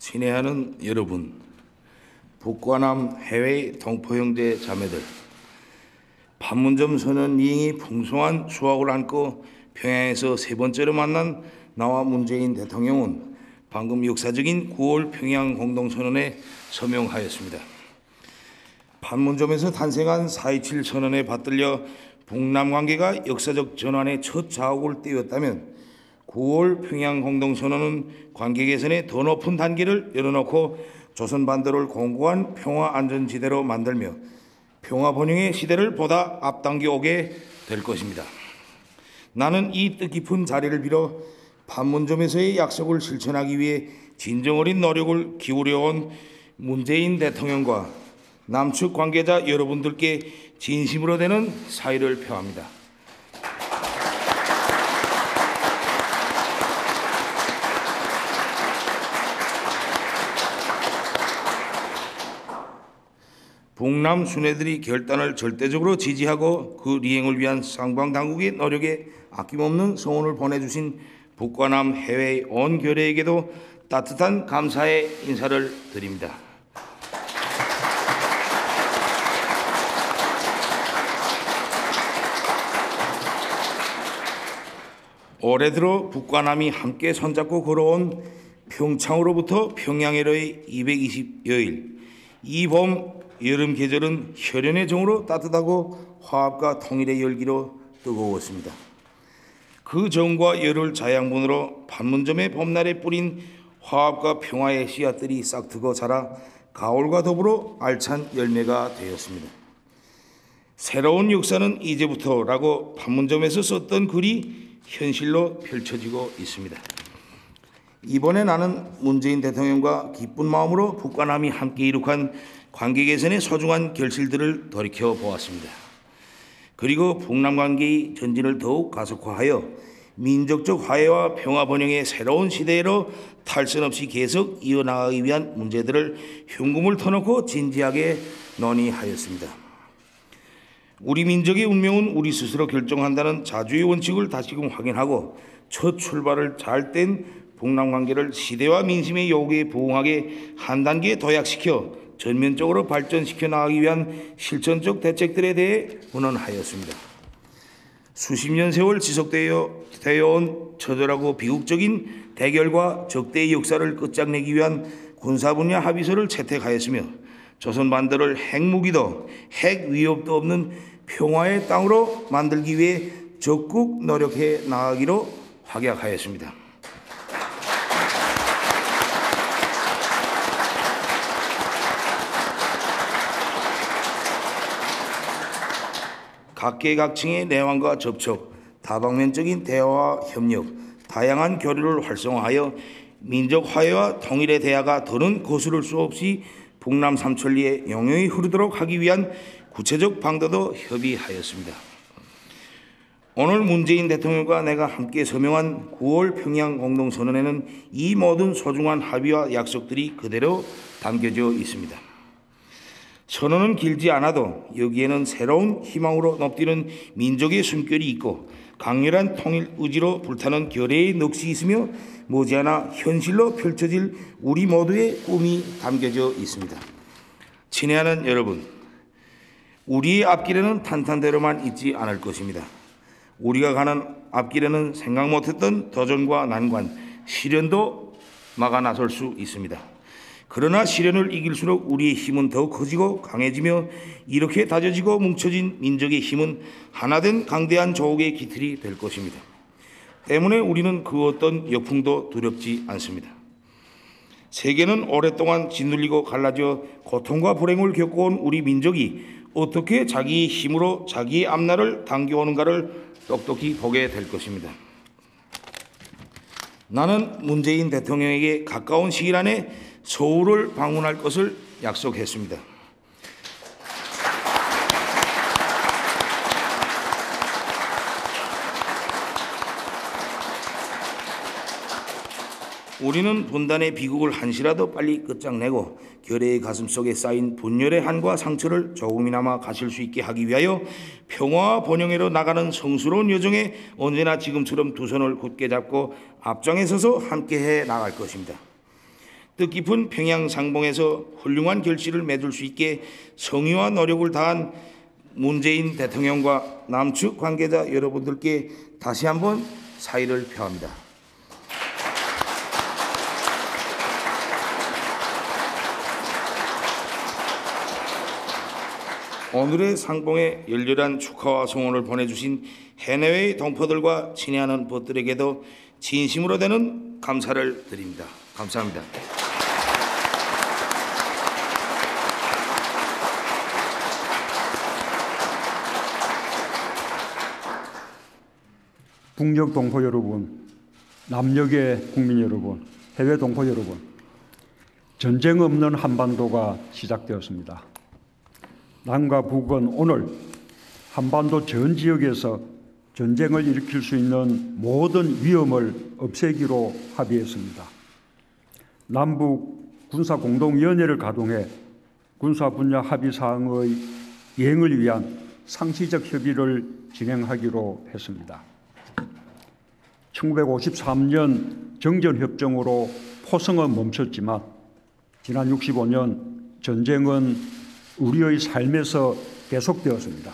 친애하는 여러분, 북과 남 해외 동포형제 자매들, 판문점 선언 이행이 풍성한 수확을 안고 평양에서 세 번째로 만난 나와 문재인 대통령은 방금 역사적인 9월 평양 공동선언에 서명하였습니다. 판문점에서 탄생한 4.27 선언에 받들려 북남 관계가 역사적 전환의 첫 자옥을 띄웠다면 9월 평양 공동선언은 관계 개선의 더 높은 단계를 열어놓고 조선 반도를 공고한 평화 안전지대로 만들며 평화 번영의 시대를 보다 앞당겨 오게 될 것입니다. 나는 이 뜻깊은 자리를 빌어 판문점에서의 약속을 실천하기 위해 진정 어린 노력을 기울여온 문재인 대통령과 남측 관계자 여러분들께 진심으로 되는 사의를 표합니다. 북남 순회들이 결단을 절대적으로 지지하고 그 이행을 위한 상방 당국의 노력에 아낌없는 성원을 보내주신 북과 남 해외 온 결의에게도 따뜻한 감사의 인사를 드립니다. 올해 들어 북과 남이 함께 손잡고 걸어온 평창으로부터 평양에로의 220여일, 이 봄 여름 계절은 혈연의 정으로 따뜻하고 화합과 통일의 열기로 뜨거웠습니다. 그 정과 열을 자양분으로 판문점의 봄날에 뿌린 화합과 평화의 씨앗들이 싹트고 자라 가을과 더불어 알찬 열매가 되었습니다. 새로운 역사는 이제부터라고 판문점에서 썼던 글이 현실로 펼쳐지고 있습니다. 이번에 나는 문재인 대통령과 기쁜 마음으로 북과 남이 함께 이룩한 관계 개선의 소중한 결실들을 돌이켜 보았습니다. 그리고 북남 관계의 전진을 더욱 가속화하여 민족적 화해와 평화 번영의 새로운 시대로 탈선 없이 계속 이어나가기 위한 문제들을 흉금을 터놓고 진지하게 논의하였습니다. 우리 민족의 운명은 우리 스스로 결정한다는 자주의 원칙을 다시금 확인하고 첫 출발을 잘 뗀 북남 관계를 시대와 민심의 요구에 부응하게 한 단계 도약시켜 전면적으로 발전시켜 나가기 위한 실천적 대책들에 대해 문헌하였습니다. 수십 년 세월 지속되어 온 처절하고 비극적인 대결과 적대의 역사를 끝장내기 위한 군사 분야 합의서를 채택하였으며 조선 반도를 핵무기도 핵 위협도 없는 평화의 땅으로 만들기 위해 적극 노력해 나가기로 확약하였습니다. 각계각층의 내환과 접촉, 다방면적인 대화와 협력, 다양한 교류를 활성화하여 민족 화해와 통일의 대화가 더는 거스를 수 없이 북남 삼천리에 영영히 흐르도록 하기 위한 구체적 방도도 협의하였습니다. 오늘 문재인 대통령과 내가 함께 서명한 9월 평양 공동선언에는 이 모든 소중한 합의와 약속들이 그대로 담겨져 있습니다. 선언은 길지 않아도 여기에는 새로운 희망으로 높뛰는 민족의 숨결이 있고 강렬한 통일 의지로 불타는 결의의 넋이 있으며 머지않아 현실로 펼쳐질 우리 모두의 꿈이 담겨져 있습니다. 친애하는 여러분, 우리의 앞길에는 탄탄대로만 있지 않을 것입니다. 우리가 가는 앞길에는 생각 못했던 도전과 난관, 시련도 막아 나설 수 있습니다. 그러나 시련을 이길수록 우리의 힘은 더욱 커지고 강해지며 이렇게 다져지고 뭉쳐진 민족의 힘은 하나된 강대한 조국의 기틀이 될 것입니다. 때문에 우리는 그 어떤 역풍도 두렵지 않습니다. 세계는 오랫동안 짓눌리고 갈라져 고통과 불행을 겪어온 우리 민족이 어떻게 자기의 힘으로 자기의 앞날을 당겨오는가를 똑똑히 보게 될 것입니다. 나는 문재인 대통령에게 가까운 시일 안에 서울을 방문할 것을 약속했습니다. 우리는 분단의 비극을 한시라도 빨리 끝장내고 결의의 가슴속에 쌓인 분열의 한과 상처를 조금이나마 가실 수 있게 하기 위하여 평화와 번영으로 나가는 성스러운 여정에 언제나 지금처럼 두 손을 굳게 잡고 앞장에 서서 함께해 나갈 것입니다. 뜻깊은 평양 상봉에서 훌륭한 결실을 맺을 수 있게 성의와 노력을 다한 문재인 대통령과 남측 관계자 여러분들께 다시 한번 사의를 표합니다. 오늘의 상봉에 열렬한 축하와 성원을 보내주신 해내외의 동포들과 친애하는 벗들에게도 진심으로 되는 감사를 드립니다. 감사합니다. 북녘 동포 여러분, 남녘의 국민 여러분, 해외 동포 여러분, 전쟁 없는 한반도가 시작되었습니다. 남과 북은 오늘 한반도 전 지역에서 전쟁을 일으킬 수 있는 모든 위험을 없애기로 합의했습니다. 남북 군사공동위원회를 가동해 군사 분야 합의 사항의 이행을 위한 상시적 협의를 진행하기로 했습니다. 1953년 정전협정으로 포성은 멈췄지만 지난 65년 전쟁은 우리의 삶에서 계속되었습니다.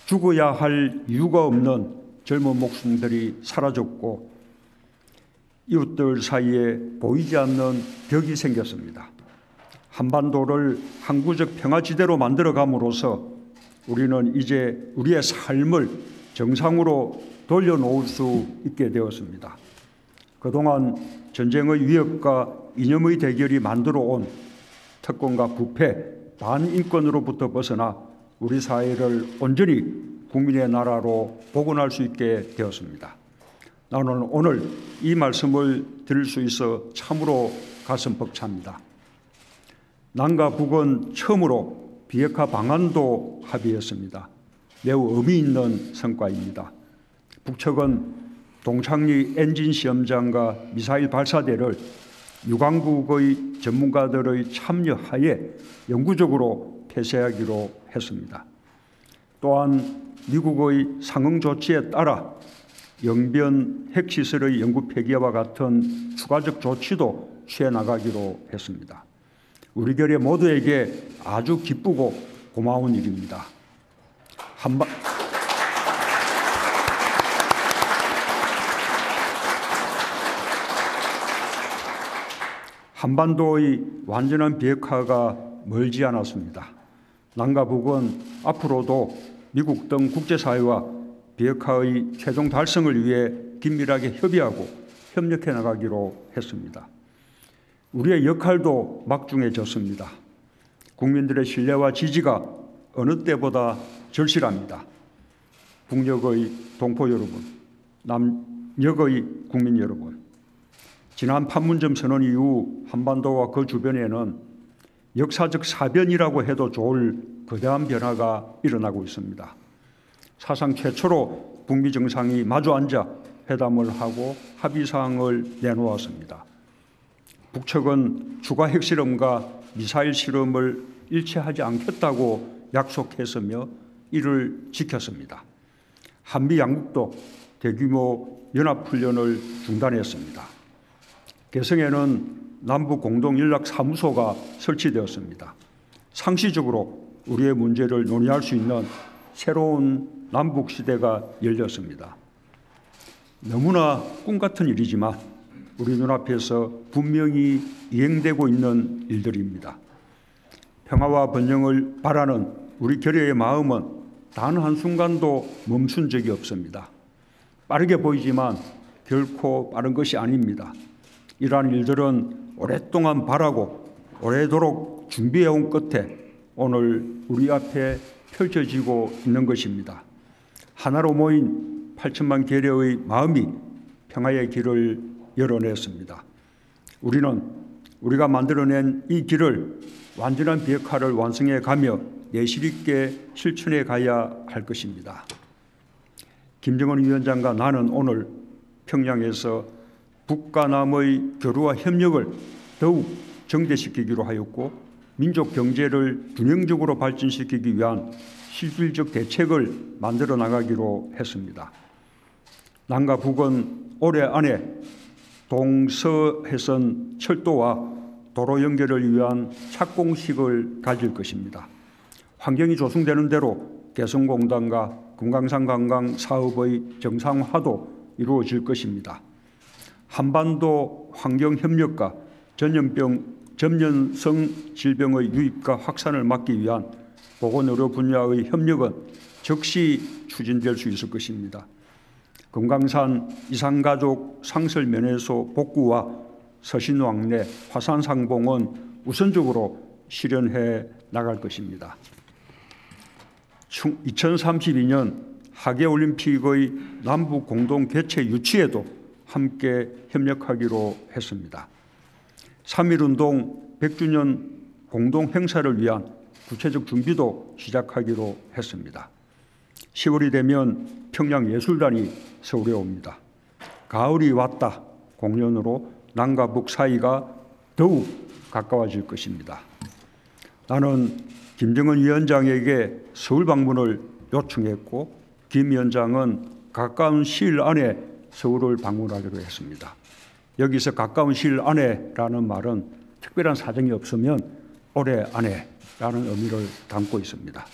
죽어야 할 이유가 없는 젊은 목숨들이 사라졌고 이웃들 사이에 보이지 않는 벽이 생겼습니다. 한반도를 항구적 평화지대로 만들어감으로써 우리는 이제 우리의 삶을 정상으로 돌려놓을 수 있게 되었습니다. 그동안 전쟁의 위협과 이념의 대결이 만들어온 특권과 부패, 반인권으로부터 벗어나 우리 사회를 온전히 국민의 나라로 복원할 수 있게 되었습니다. 나는 오늘 이 말씀을 드릴 수 있어 참으로 가슴 벅찹니다. 남과 북은 처음으로 비핵화 방안도 합의했습니다. 매우 의미 있는 성과입니다. 북측은 동창리 엔진 시험장과 미사일 발사대를 유관국의 전문가들의 참여하에 영구적으로 폐쇄하기로 했습니다. 또한 미국의 상응 조치에 따라 영변 핵시설의 영구 폐기와 같은 추가적 조치도 취해 나가기로 했습니다. 우리 결의 모두에게 아주 기쁘고 고마운 일입니다. 한반도의 완전한 비핵화가 멀지 않았습니다. 남과 북은 앞으로도 미국 등 국제사회와 비핵화의 최종 달성을 위해 긴밀하게 협의하고 협력해 나가기로 했습니다. 우리의 역할도 막중해졌습니다. 국민들의 신뢰와 지지가 어느 때보다 절실합니다. 북녘의 동포 여러분, 남녘의 국민 여러분, 지난 판문점 선언 이후 한반도와 그 주변에는 역사적 사변이라고 해도 좋을 거대한 변화가 일어나고 있습니다. 사상 최초로 북미 정상이 마주 앉아 회담을 하고 합의사항을 내놓았습니다. 북측은 추가 핵실험과 미사일 실험을 일체하지 않겠다고 약속했으며 이를 지켰습니다. 한미 양국도 대규모 연합훈련을 중단했습니다. 개성에는 남북공동연락사무소가 설치되었습니다. 상시적으로 우리의 문제를 논의할 수 있는 새로운 남북 시대가 열렸습니다. 너무나 꿈 같은 일이지만 우리 눈앞에서 분명히 이행되고 있는 일들입니다. 평화와 번영을 바라는 우리 결의의 마음은 단 한순간도 멈춘 적이 없습니다. 빠르게 보이지만 결코 빠른 것이 아닙니다. 이러한 일들은 오랫동안 바라고 오래도록 준비해온 끝에 오늘 우리 앞에 펼쳐지고 있는 것입니다. 하나로 모인 8천만 계려의 마음이 평화의 길을 열어냈습니다. 우리는 우리가 만들어낸 이 길을 완전한 비핵화를 완성해 가며 내실 있게 실천해 가야 할 것입니다. 김정은 위원장과 나는 오늘 평양에서 북과 남의 교류와 협력을 더욱 정대시키기로 하였고 민족 경제를 균형적으로 발전시키기 위한 실질적 대책을 만들어 나가기로 했습니다. 남과 북은 올해 안에 동서해선 철도와 도로 연결을 위한 착공식을 가질 것입니다. 환경이 조성되는 대로 개성공단과 금강산 관광 사업의 정상화도 이루어질 것입니다. 한반도 환경협력과 전염성 질병의 유입과 확산을 막기 위한 보건의료 분야의 협력은 즉시 추진될 수 있을 것입니다. 금강산 이산가족 상설면회소 복구와 서신왕래, 화산상봉은 우선적으로 실현해 나갈 것입니다. 2032년 하계올림픽의 남북 공동 개최 유치에도 함께 협력하기로 했습니다. 3.1운동 100주년 공동 행사를 위한 구체적 준비도 시작하기로 했습니다. 10월이 되면 평양예술단이 서울에 옵니다. 가을이 왔다 공연으로 남과 북 사이가 더욱 가까워질 것입니다. 나는 김정은 위원장에게 서울 방문을 요청했고 김 위원장은 가까운 시일 안에 서울을 방문하기로 했습니다. 여기서 가까운 시일 안에라는 말은 특별한 사정이 없으면 올해 안에라는 의미를 담고 있습니다.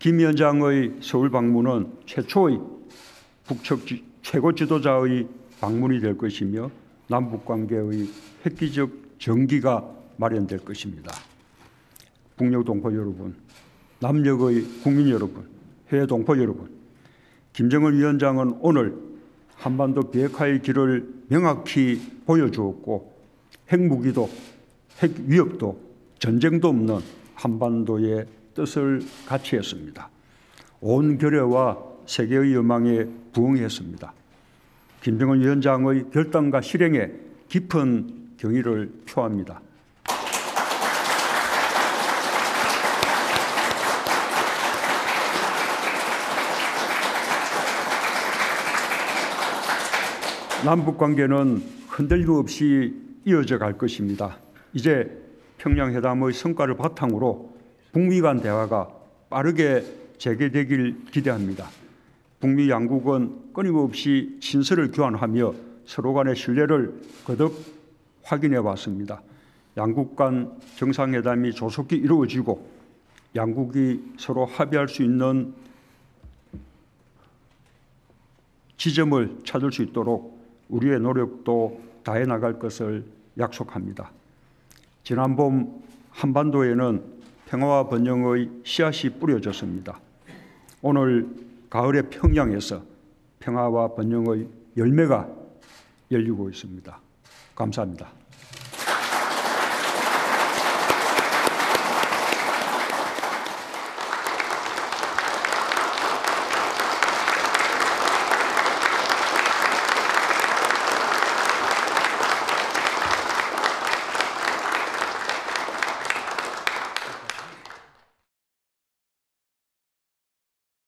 김 위원장의 서울 방문은 최초의 북측 최고 지도자의 방문이 될 것이며 남북관계의 획기적 전기가 마련될 것입니다. 북녘 동포 여러분, 남녘의 국민 여러분, 해외 동포 여러분, 김정은 위원장은 오늘 한반도 비핵화의 길을 명확히 보여주었고 핵무기도 핵위협도 전쟁도 없는 한반도의 뜻을 같이했습니다. 온 결여와 세계의 여망에 부응했습니다. 김정은 위원장의 결단과 실행에 깊은 경의를 표합니다. 남북관계는 흔들림 없이 이어져 갈 것입니다. 이제 평양회담의 성과를 바탕으로 북미 간 대화가 빠르게 재개되길 기대합니다. 북미 양국은 끊임없이 친서를 교환하며 서로 간의 신뢰를 거듭 확인해 왔습니다. 양국 간 정상회담이 조속히 이루어지고 양국이 서로 합의할 수 있는 지점을 찾을 수 있도록 우리의 노력도 다해 나갈 것을 약속합니다. 지난 봄 한반도에는 평화와 번영의 씨앗이 뿌려졌습니다. 오늘 가을의 평양에서 평화와 번영의 열매가 열리고 있습니다. 감사합니다.